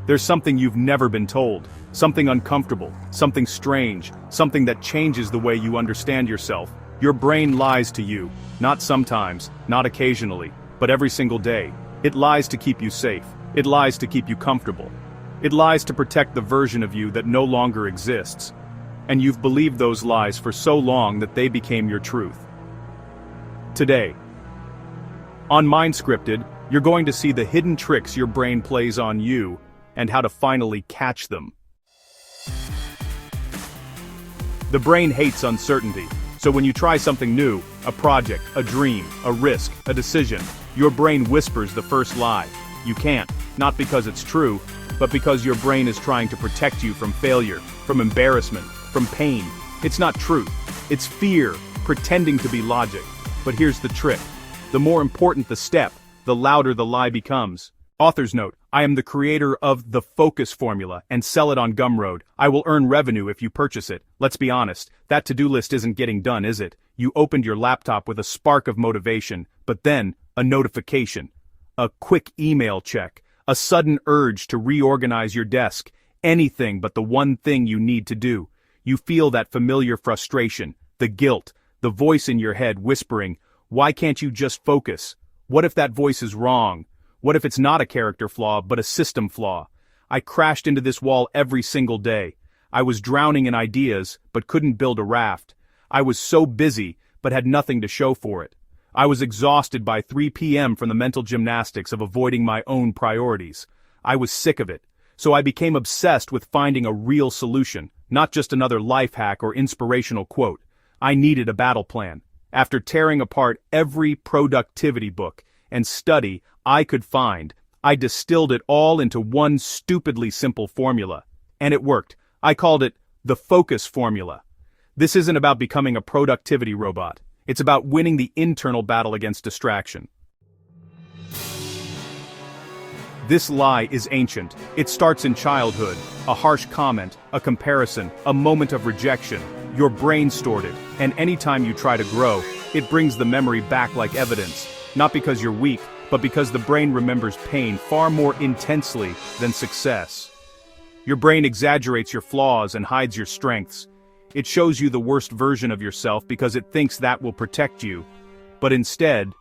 There's something you've never been told, something uncomfortable, something strange, something that changes the way you understand yourself. Your brain lies to you, not sometimes, not occasionally, but every single day. It lies to keep you safe. It lies to keep you comfortable. It lies to protect the version of you that no longer exists. And you've believed those lies for so long that they became your truth. Today, on Mind Scripted, you're going to see the hidden tricks your brain plays on you and how to finally catch them. The brain hates uncertainty, so when you try something new, a project, a dream, a risk, a decision, your brain whispers the first lie. You can't, not because it's true, but because your brain is trying to protect you from failure, from embarrassment, from pain. It's not truth, it's fear, pretending to be logic. But here's the trick. The more important the step, the louder the lie becomes. Author's note, I am the creator of the Focus Formula and sell it on Gumroad. I will earn revenue if you purchase it. Let's be honest, that to-do list isn't getting done, is it? You opened your laptop with a spark of motivation, but then, a notification. A quick email check. A sudden urge to reorganize your desk. Anything but the one thing you need to do. You feel that familiar frustration, the guilt, the voice in your head whispering, why can't you just focus? What if that voice is wrong? What if it's not a character flaw, but a system flaw? I crashed into this wall every single day. I was drowning in ideas, but couldn't build a raft. I was so busy, but had nothing to show for it. I was exhausted by 3 p.m. from the mental gymnastics of avoiding my own priorities. I was sick of it, so I became obsessed with finding a real solution, not just another life hack or inspirational quote. I needed a battle plan. After tearing apart every productivity book and study I could find, I distilled it all into one stupidly simple formula. And it worked. I called it the Focus Formula. This isn't about becoming a productivity robot. It's about winning the internal battle against distraction. This lie is ancient. It starts in childhood. A harsh comment, a comparison, a moment of rejection. Your brain stored it, and anytime you try to grow, it brings the memory back like evidence. Not because you're weak, but because the brain remembers pain far more intensely than success. Your brain exaggerates your flaws and hides your strengths. It shows you the worst version of yourself because it thinks that will protect you. But instead,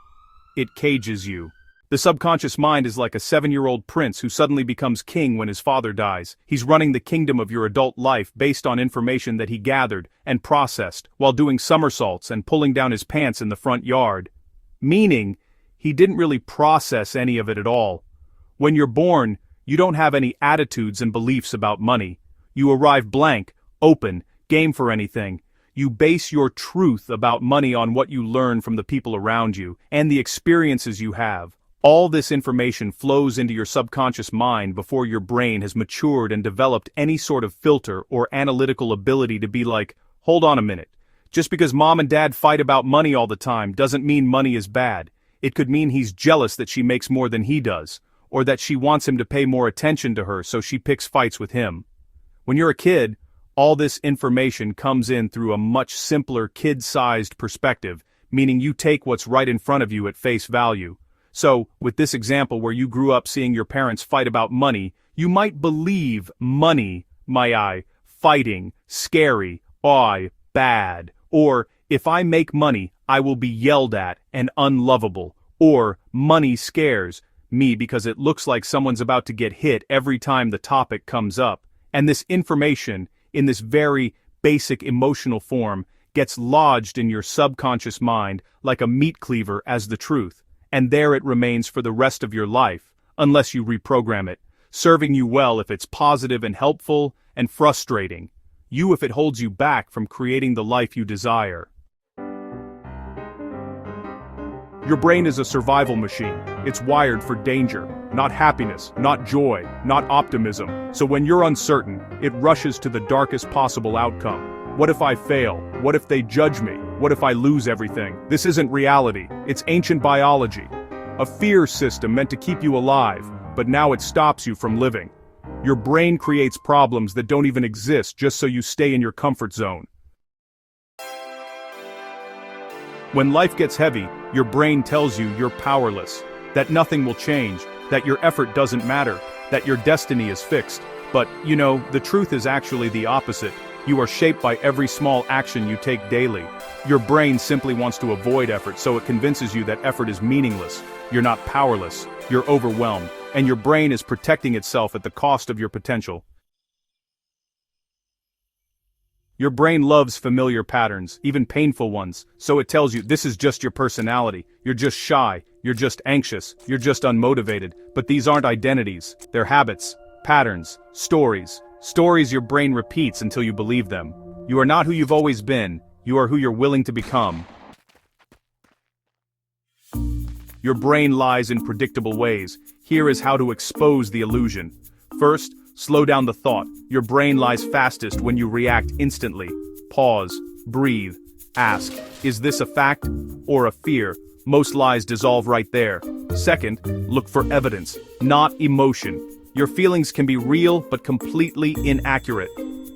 it cages you. The subconscious mind is like a 7-year-old prince who suddenly becomes king when his father dies. He's running the kingdom of your adult life based on information that he gathered and processed while doing somersaults and pulling down his pants in the front yard. Meaning, he didn't really process any of it at all. When you're born, you don't have any attitudes and beliefs about money. You arrive blank, open, game for anything. You base your truth about money on what you learn from the people around you and the experiences you have. All this information flows into your subconscious mind before your brain has matured and developed any sort of filter or analytical ability to be like, hold on a minute. Just because mom and dad fight about money all the time doesn't mean money is bad. It could mean he's jealous that she makes more than he does, or that she wants him to pay more attention to her so she picks fights with him. When you're a kid, all this information comes in through a much simpler kid-sized perspective, meaning you take what's right in front of you at face value. So, with this example where you grew up seeing your parents fight about money, you might believe money, fighting, scary, bad, or, if I make money, I will be yelled at and unlovable, or, money scares me because it looks like someone's about to get hit every time the topic comes up. And this information, in this very basic emotional form, gets lodged in your subconscious mind like a meat cleaver as the truth. And there it remains for the rest of your life, unless you reprogram it, serving you well if it's positive and helpful, and frustrating you if it holds you back from creating the life you desire. Your brain is a survival machine. It's wired for danger, not happiness, not joy, not optimism. So when you're uncertain, it rushes to the darkest possible outcome. What if I fail? What if they judge me? What if I lose everything? This isn't reality. It's ancient biology. A fear system meant to keep you alive, but now it stops you from living. Your brain creates problems that don't even exist just so you stay in your comfort zone. When life gets heavy, your brain tells you you're powerless, that nothing will change, that your effort doesn't matter. that your destiny is fixed. But, the truth is actually the opposite. You are shaped by every small action you take daily. Your brain simply wants to avoid effort, so it convinces you that effort is meaningless. You're not powerless, you're overwhelmed, and your brain is protecting itself at the cost of your potential. Your brain loves familiar patterns, even painful ones, so it tells you this is just your personality, you're just shy, you're just anxious, you're just unmotivated. But these aren't identities, they're habits, patterns, stories. Stories your brain repeats until you believe them. You are not who you've always been, you are who you're willing to become. Your brain lies in predictable ways. Here is how to expose the illusion. First, slow down the thought. Your brain lies fastest when you react instantly. Pause, breathe, ask, is this a fact or a fear? Most lies dissolve right there. Second, look for evidence, not emotion. Your feelings can be real but completely inaccurate.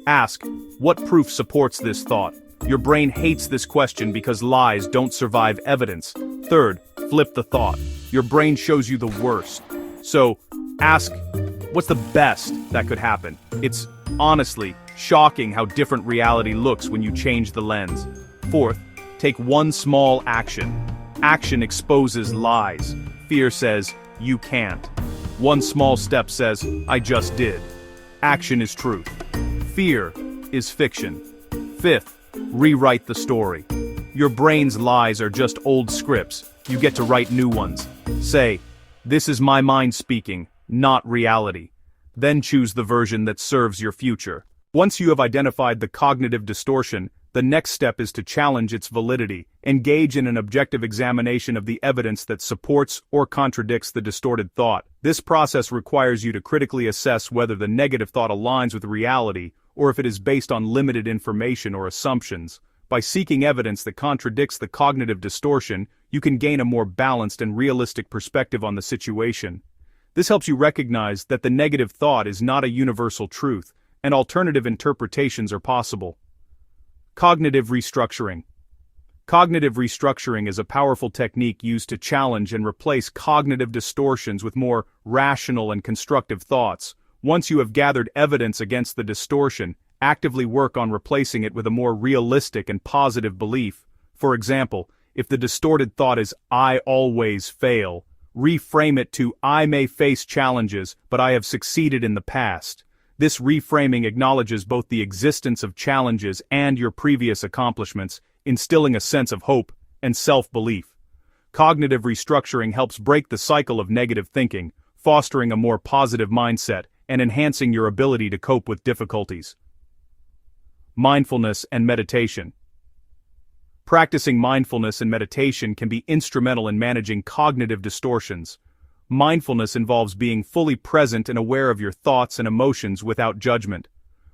Ask, what proof supports this thought? Your brain hates this question because lies don't survive evidence. Third, flip the thought. Your brain shows you the worst. So, ask, what's the best that could happen? It's, honestly, shocking how different reality looks when you change the lens. Fourth, take one small action. Action exposes lies. Fear says, you can't. One small step says, I just did. Action is truth. Fear is fiction. Fifth, rewrite the story. Your brain's lies are just old scripts. You get to write new ones. Say, this is my mind speaking, not reality. Then choose the version that serves your future. Once you have identified the cognitive distortion, the next step is to challenge its validity. Engage in an objective examination of the evidence that supports or contradicts the distorted thought. This process requires you to critically assess whether the negative thought aligns with reality or if it is based on limited information or assumptions. By seeking evidence that contradicts the cognitive distortion, you can gain a more balanced and realistic perspective on the situation. This helps you recognize that the negative thought is not a universal truth, and alternative interpretations are possible. Cognitive restructuring. Cognitive restructuring is a powerful technique used to challenge and replace cognitive distortions with more rational and constructive thoughts. Once you have gathered evidence against the distortion, actively work on replacing it with a more realistic and positive belief. For example, if the distorted thought is I always fail, reframe it to I may face challenges, but I have succeeded in the past. This reframing acknowledges both the existence of challenges and your previous accomplishments, instilling a sense of hope and self-belief. Cognitive restructuring helps break the cycle of negative thinking, fostering a more positive mindset and enhancing your ability to cope with difficulties. Mindfulness and meditation. Practicing mindfulness and meditation can be instrumental in managing cognitive distortions. Mindfulness involves being fully present and aware of your thoughts and emotions without judgment.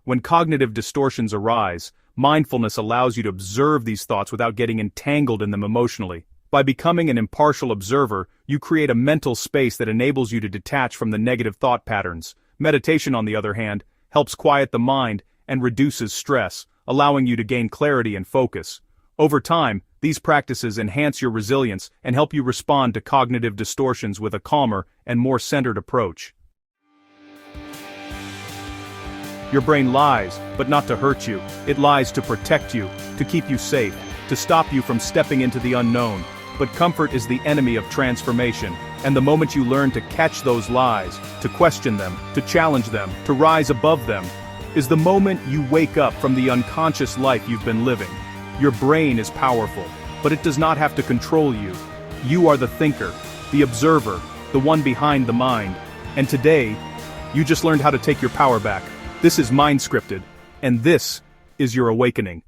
When cognitive distortions arise, mindfulness allows you to observe these thoughts without getting entangled in them emotionally. By becoming an impartial observer, you create a mental space that enables you to detach from the negative thought patterns. Meditation, on the other hand, helps quiet the mind and reduces stress, allowing you to gain clarity and focus. Over time, these practices enhance your resilience and help you respond to cognitive distortions with a calmer and more centered approach. Your brain lies, but not to hurt you. It lies to protect you, to keep you safe, to stop you from stepping into the unknown. But comfort is the enemy of transformation, and the moment you learn to catch those lies, to question them, to challenge them, to rise above them, is the moment you wake up from the unconscious life you've been living. Your brain is powerful, but it does not have to control you. You are the thinker, the observer, the one behind the mind. And today, you just learned how to take your power back. This is Mind Scripted, and this is your awakening.